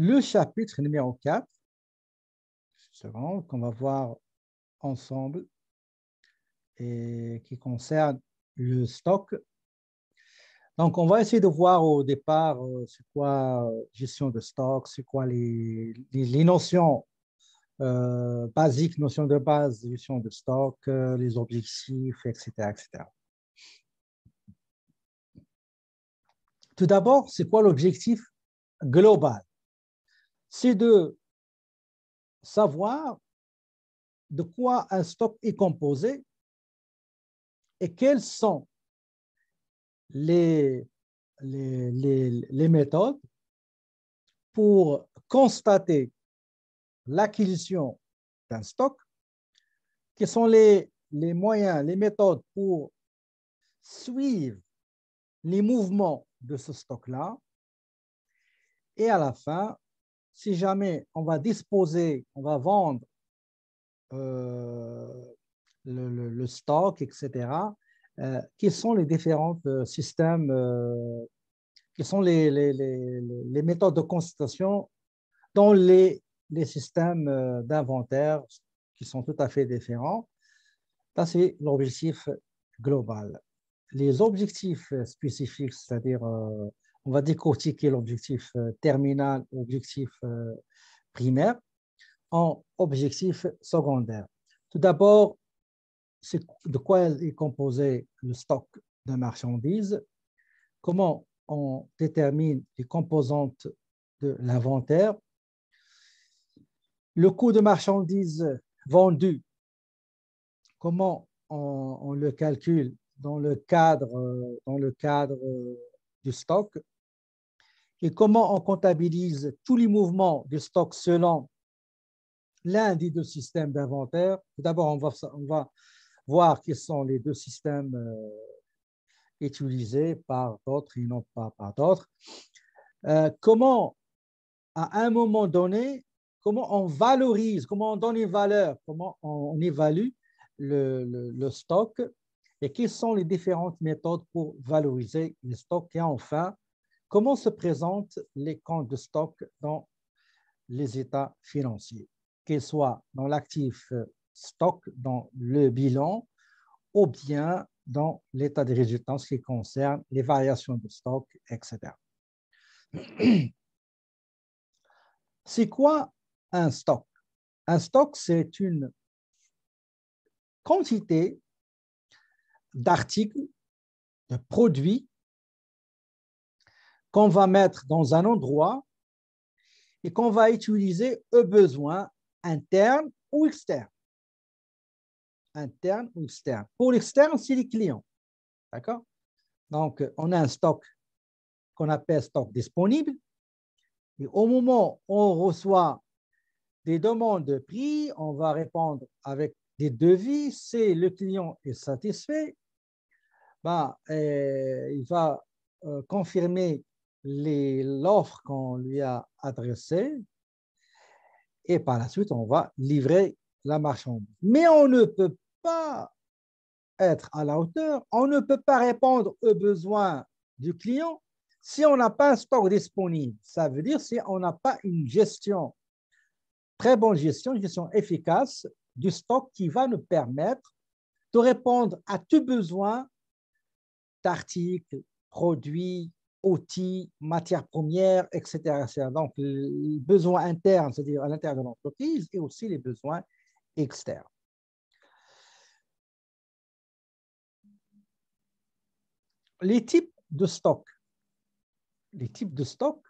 Le chapitre numéro 4, qu'on va voir ensemble et qui concerne le stock. Donc, on va essayer de voir au départ c'est quoi gestion de stock, c'est quoi les notions basiques, notions de base de gestion de stock, les objectifs, etc., etc. Tout d'abord, c'est quoi l'objectif global? C'est de savoir de quoi un stock est composé et quelles sont les, les méthodes pour constater l'acquisition d'un stock, quels sont les moyens, les méthodes pour suivre les mouvements de ce stock-là. Et à la fin, si jamais on va disposer, on va vendre le stock, etc., quels sont les différents systèmes, quelles sont les méthodes de constatation dans les systèmes d'inventaire qui sont tout à fait différents. Ça, c'est l'objectif global. Les objectifs spécifiques, c'est-à-dire, on va décortiquer l'objectif terminal, objectif primaire, en objectif secondaire. Tout d'abord, c'est de quoi est composé le stock de marchandises, comment on détermine les composantes de l'inventaire, le coût de marchandises vendues, comment on le calcule dans le cadre du stock, et comment on comptabilise tous les mouvements du stock selon l'un des deux systèmes d'inventaire. D'abord, on va voir quels sont les deux systèmes utilisés par d'autres et non pas par d'autres. Comment, à un moment donné, comment on valorise, comment on donne une valeur, comment on évalue le stock et quelles sont les différentes méthodes pour valoriser le stock. Et enfin, comment se présentent les comptes de stock dans les états financiers, qu'ils soient dans l'actif stock, dans le bilan, ou bien dans l'état de résultats, ce qui concerne les variations de stock, etc. C'est quoi un stock? Un stock, c'est une quantité d'articles, de produits qu'on va mettre dans un endroit et qu'on va utiliser aux besoins internes ou externes. Interne ou externe. Pour l'externe, c'est les clients. D'accord? Donc, on a un stock qu'on appelle stock disponible. Et au moment où on reçoit des demandes de prix, on va répondre avec des devis. Si le client est satisfait, il va confirmer l'offre qu'on lui a adressée et par la suite, on va livrer la marchandise. Mais on ne peut pas être à la hauteur, on ne peut pas répondre aux besoins du client si on n'a pas un stock disponible. Ça veut dire si on n'a pas une gestion, très bonne gestion, une gestion efficace du stock qui va nous permettre de répondre à tout besoin d'articles, produits, outils, matières premières, etc. Donc, les besoins internes, c'est-à-dire à l'intérieur de l'entreprise, et aussi les besoins externes. Les types de stock. Les types de stock,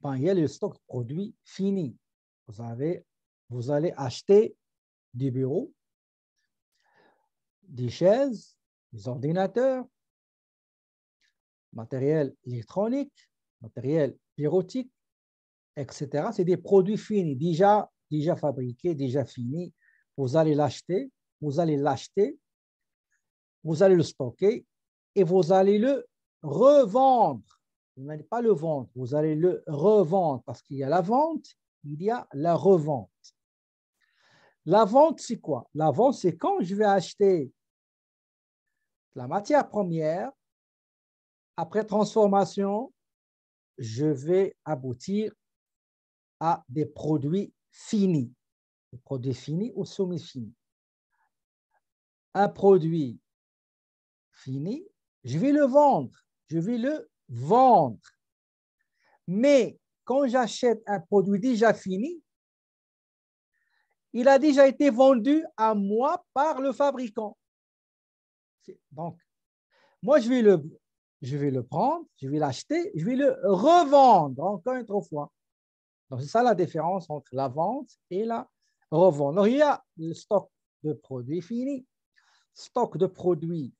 il y a le stock de produits finis. Vous allez acheter des bureaux, des chaises, des ordinateurs, matériel électronique, matériel bureautique, etc. C'est des produits finis, déjà fabriqués, déjà finis. Vous allez l'acheter, vous allez le stocker et vous allez le revendre. Vous n'allez pas le vendre, vous allez le revendre parce qu'il y a la vente, il y a la revente. La vente, c'est quoi? La vente, c'est quand je vais acheter la matière première, après transformation, je vais aboutir à des produits finis, ou semi-finis. Un produit fini, je vais le vendre. Mais quand j'achète un produit déjà fini, il a déjà été vendu à moi par le fabricant. Donc, moi, je vais le prendre, je vais l'acheter, je vais le revendre encore une autre fois. Donc, c'est ça la différence entre la vente et la revente. Donc, il y a le stock de produits finis, stock de produits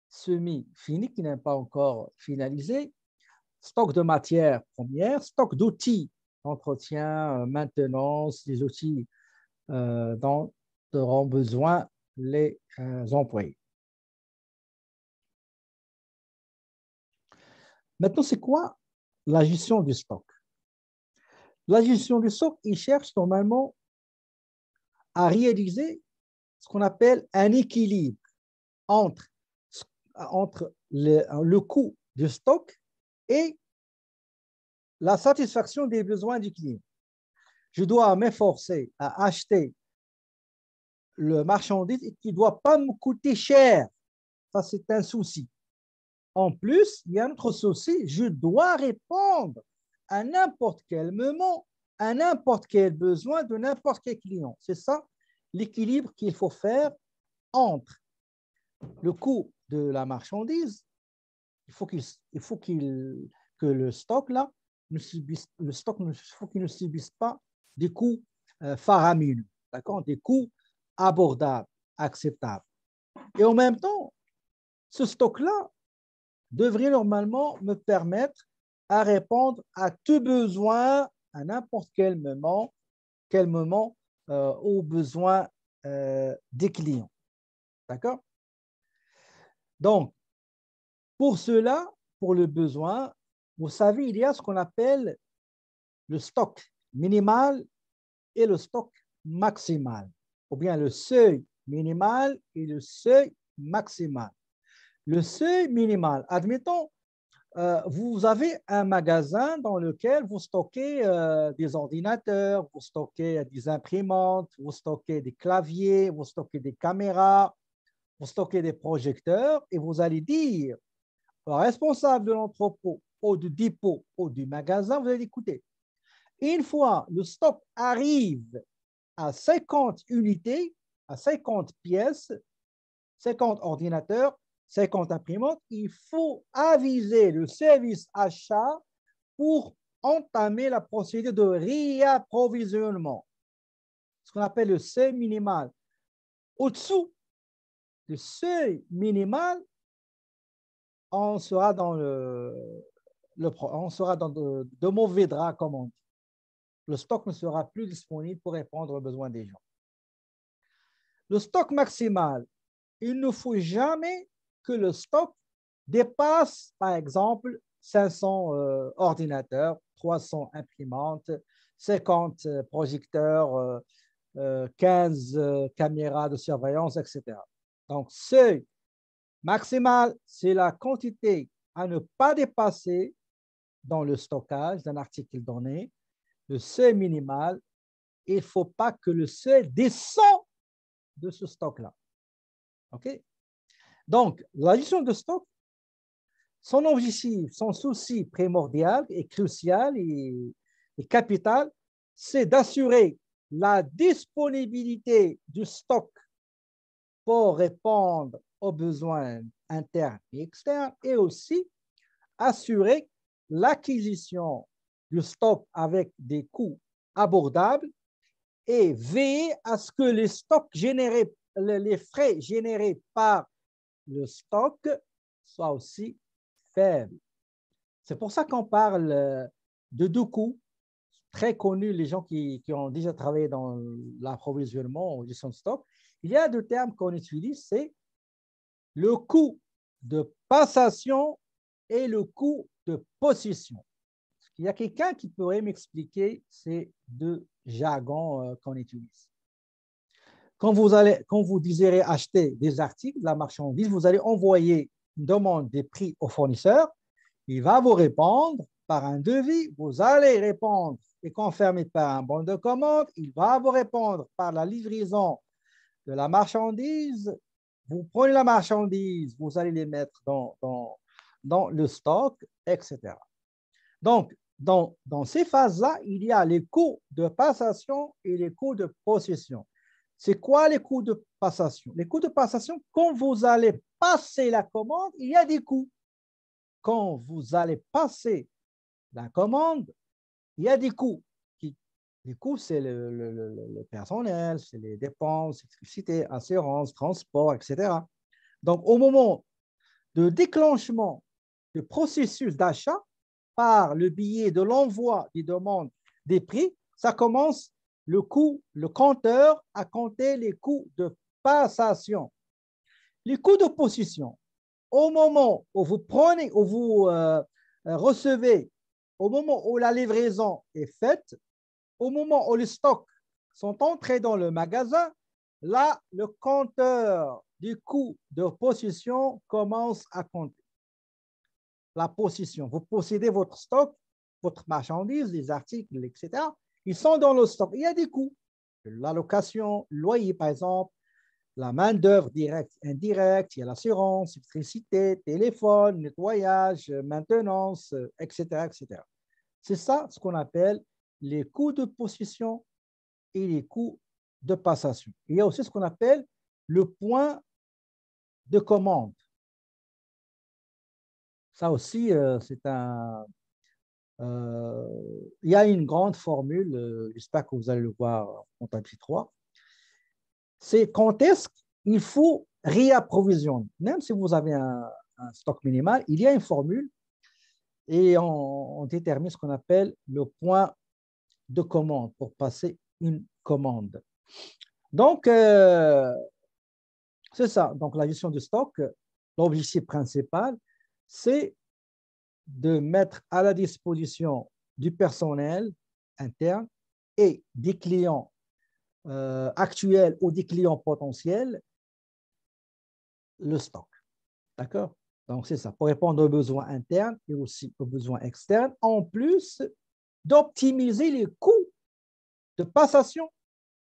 semi-finis qui n'est pas encore finalisé, stock de matières premières, stock d'outils d'entretien, maintenance, des outils dont auront besoin les employés. Maintenant, c'est quoi la gestion du stock? La gestion du stock, il cherche normalement à réaliser ce qu'on appelle un équilibre entre le coût du stock et la satisfaction des besoins du client. Je dois m'efforcer à acheter le marchandise qui ne doit pas me coûter cher. Ça, c'est un souci. En plus, il y a un autre souci, je dois répondre à n'importe quel moment, à n'importe quel besoin de n'importe quel client. C'est ça l'équilibre qu'il faut faire entre le coût de la marchandise. Il faut que le stock là ne subisse pas des coûts faramineux, d'accord, des coûts abordables, acceptables. Et en même temps, ce stock-là devrait normalement me permettre à répondre à tout besoin à n'importe quel moment aux besoins des clients. D'accord? Donc, pour cela, pour le besoin, vous savez, il y a ce qu'on appelle le stock minimal et le stock maximal, ou bien le seuil minimal et le seuil maximal. Le seuil minimal, admettons, vous avez un magasin dans lequel vous stockez des ordinateurs, vous stockez des imprimantes, vous stockez des claviers, vous stockez des caméras, vous stockez des projecteurs et vous allez dire au responsable de l'entrepôt ou du dépôt ou du magasin, vous allez écouter. Une fois le stock arrive à 50 unités, à 50 pièces, 50 ordinateurs, 50 imprimantes, il faut aviser le service achat pour entamer la procédure de réapprovisionnement, ce qu'on appelle le seuil minimal. Au-dessous du seuil minimal, on sera dans de mauvais draps, comme on dit. Le stock ne sera plus disponible pour répondre aux besoins des gens. Le stock maximal, il ne faut jamais que le stock dépasse, par exemple, 500 ordinateurs, 300 imprimantes, 50 projecteurs, 15 caméras de surveillance, etc. Donc, seuil maximal, c'est la quantité à ne pas dépasser dans le stockage d'un article donné. Le seuil minimal, il ne faut pas que le seuil descende de ce stock-là. OK? Donc, la gestion de stock, son objectif, son souci primordial et crucial et capital, c'est d'assurer la disponibilité du stock pour répondre aux besoins internes et externes et aussi assurer l'acquisition du stock avec des coûts abordables et veiller à ce que les frais générés par le stock soient aussi faibles. C'est pour ça qu'on parle de deux coûts très connus, les gens qui ont déjà travaillé dans l'approvisionnement ou gestion de stock. Il y a deux termes qu'on utilise, c'est le coût de passation et le coût de possession. Il y a quelqu'un qui pourrait m'expliquer ces deux jargons qu'on utilise. Quand vous désirez acheter des articles, de la marchandise, vous allez envoyer une demande des prix au fournisseur. Il va vous répondre par un devis, vous allez répondre et confirmer par un bon de commande. Il va vous répondre par la livraison de la marchandise. Vous prenez la marchandise, vous allez les mettre dans le stock, etc. Donc, dans ces phases-là, il y a les coûts de passation et les coûts de possession. C'est quoi les coûts de passation? Les coûts de passation, quand vous allez passer la commande, il y a des coûts. Quand vous allez passer la commande, il y a des coûts. Les coûts, c'est le personnel, c'est les dépenses, électricité, assurance, transport, etc. Donc, au moment de déclenchement du processus d'achat, par le biais de l'envoi des demandes des prix, ça commence le compteur à compter les coûts de passation. Les coûts de possession, au moment où vous prenez, où vous recevez, au moment où la livraison est faite, au moment où les stocks sont entrés dans le magasin, là, le compteur du coût de possession commence à compter. La possession, vous possédez votre stock, votre marchandise, les articles, etc. Ils sont dans le stock. Il y a des coûts. La location, le loyer, par exemple, la main-d'œuvre directe, indirecte, il y a l'assurance, électricité, téléphone, nettoyage, maintenance, etc., etc. C'est ça ce qu'on appelle les coûts de possession et les coûts de passation. Il y a aussi ce qu'on appelle le point de commande. Ça aussi, il y a une grande formule, j'espère que vous allez le voir en comptabilité 3. C'est quand est-ce qu'il faut réapprovisionner. Même si vous avez un stock minimal, il y a une formule et on détermine ce qu'on appelle le point de commande pour passer une commande. Donc, c'est ça. Donc, la gestion du stock, l'objectif principal, c'est de mettre à la disposition du personnel interne et des clients actuels ou des clients potentiels le stock. D'accord? Donc, c'est ça, pour répondre aux besoins internes et aussi aux besoins externes, en plus d'optimiser les coûts de passation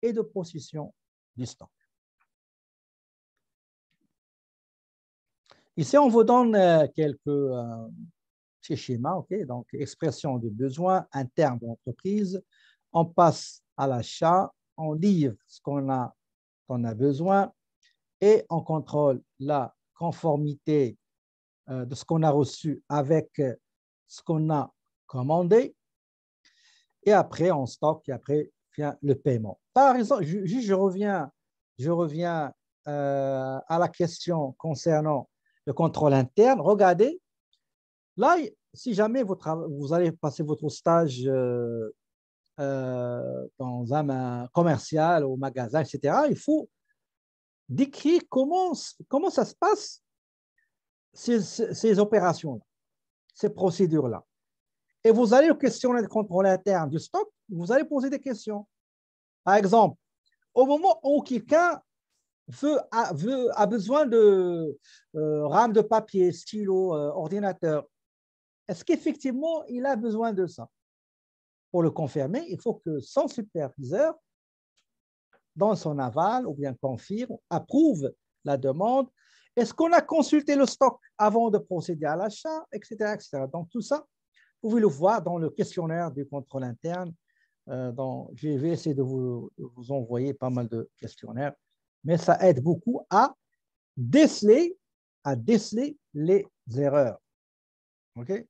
et de possession du stock. Ici, on vous donne quelques schémas, ok? Donc, expression de besoins internes de l'entreprise. On passe à l'achat, on livre ce qu'on a besoin et on contrôle la conformité de ce qu'on a reçu avec ce qu'on a commandé. Et après, on stocke et après vient le paiement. Par exemple, je reviens à la question concernant le contrôle interne. Regardez, là, si jamais vous allez passer votre stage dans un commercial, au magasin, etc., il faut décrire comment ça se passe, ces opérations-là, ces procédures-là. Et vous allez questionner le contrôle interne du stock, vous allez poser des questions. Par exemple, au moment où quelqu'un a besoin de rames de papier, stylo, ordinateur, est-ce qu'effectivement il a besoin de ça? Pour le confirmer, il faut que son superviseur, dans son aval ou bien confirme, approuve la demande. Est-ce qu'on a consulté le stock avant de procéder à l'achat, etc., etc. Donc, tout ça, vous pouvez le voir dans le questionnaire du contrôle interne. Je vais essayer de vous envoyer pas mal de questionnaires, mais ça aide beaucoup à déceler les erreurs. OK?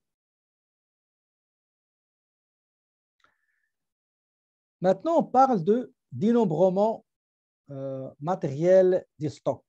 Maintenant, on parle de dénombrement matériel des stocks.